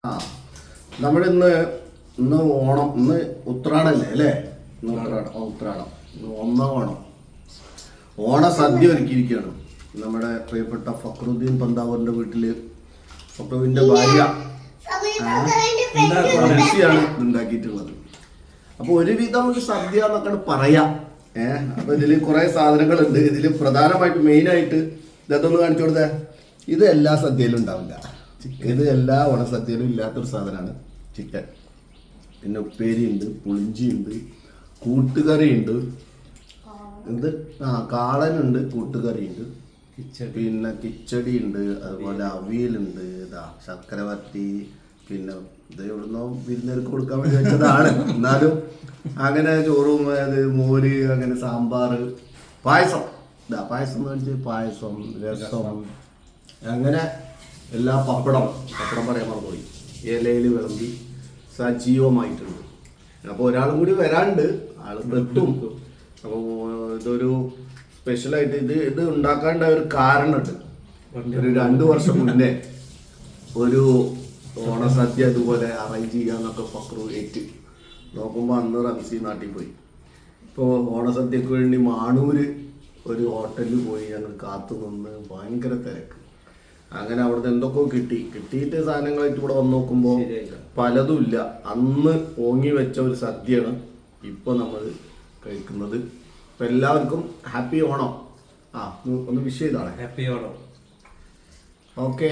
ആ നമ്മളിന്ന് ഓണം, ഇന്ന് ഉത്രാടല്ലേ അല്ലേ? ഇന്ന് ഉത്രാടം ഒന്നാം ഓണ സദ്യ ഒരുക്കിയിരിക്കുകയാണ് നമ്മുടെ പ്രിയപ്പെട്ട ഫക്രുദ്ദീൻ പന്താവൂരിന്റെ വീട്ടില്. ഫക്രുവിന്റെ ഭാര്യ ാണ് ഉണ്ടാക്കിയിട്ടുള്ളത്. അപ്പൊ ഒരുവിധം ഒരു സദ്യ എന്നൊക്കെ പറയാം. അപ്പൊ ഇതില് കുറെ സാധനങ്ങളുണ്ട്. ഇതില് പ്രധാനമായിട്ട് മെയിനായിട്ട് ഇതൊന്ന് കാണിച്ചു കൊടുത്തേ. ഇത് എല്ലാ സദ്യയിലും ഉണ്ടാവില്ല. ഇത് എല്ലാ ഓണസദ്യയിലും ഇല്ലാത്തൊരു സാധനമാണ് ചിക്കൻ. പിന്നെ ഉപ്പേരി ഉണ്ട്, പുളിഞ്ചി ഉണ്ട്, കൂട്ടുകറി ഉണ്ട്, ഇത് കാളനുണ്ട്, കൂട്ടുകറി ഉണ്ട്, പിന്നെ കിച്ചടി ഉണ്ട്, അതുപോലെ അവിയലുണ്ട്, ഇതാ ശർക്കര വരട്ടി, പിന്നെ ഇത് എവിടുന്നോ വിരുന്നേർക്ക് കൊടുക്കാൻ വേണ്ടി വെച്ചതാണ്. എന്നാലും അങ്ങനെ ചോറും മോര്, അങ്ങനെ സാമ്പാർ, പായസം, ഇതാ പായസം എന്ന് വെച്ചാൽ പായസം, രസം, അങ്ങനെ എല്ലാ പപ്പടം പറയാൻ മറന്നുപോയി, ഇലയിൽ വിളമ്പി സജീവമായിട്ടുണ്ട്. അപ്പോൾ ഒരാളും കൂടി വരാണ്ട്, ആൾ എത്തും. അപ്പോൾ ഇതൊരു സ്പെഷ്യലായിട്ട് ഇത് ഉണ്ടാക്കാണ്ട ഒരു കാരണമുണ്ട്. ഒരു 2 വർഷം മുന്നേ ഒരു ഓണസദ്യ ഇതുപോലെ അറേഞ്ച് ചെയ്യാന്നൊക്കെ ഫക്രു ഏറ്റ് നോക്കുമ്പോൾ അന്ന് റംസി നാട്ടിൽ പോയി. ഇപ്പോൾ ഓണസദ്യക്ക് വേണ്ടി മാണൂര് ഒരു ഹോട്ടലിൽ പോയി ഞങ്ങൾ കാത്തു നിന്ന്, ഭയങ്കര തിരക്ക്. അങ്ങനെ അവിടുന്ന് എന്തൊക്കെയോ കിട്ടിയിട്ട് സാധനങ്ങളായിട്ട് ഇവിടെ വന്ന് നോക്കുമ്പോൾ പലതും ഇല്ല. അന്ന് ഓങ്ങി വെച്ച ഒരു സദ്യയാണ് ഇപ്പോൾ നമ്മൾ കഴിക്കുന്നത്. അപ്പം എല്ലാവർക്കും ഹാപ്പി ഓണം. ഒന്ന് വിഷ് ചെയ്താണ്. ഹാപ്പി ഓണം. ഓക്കെ.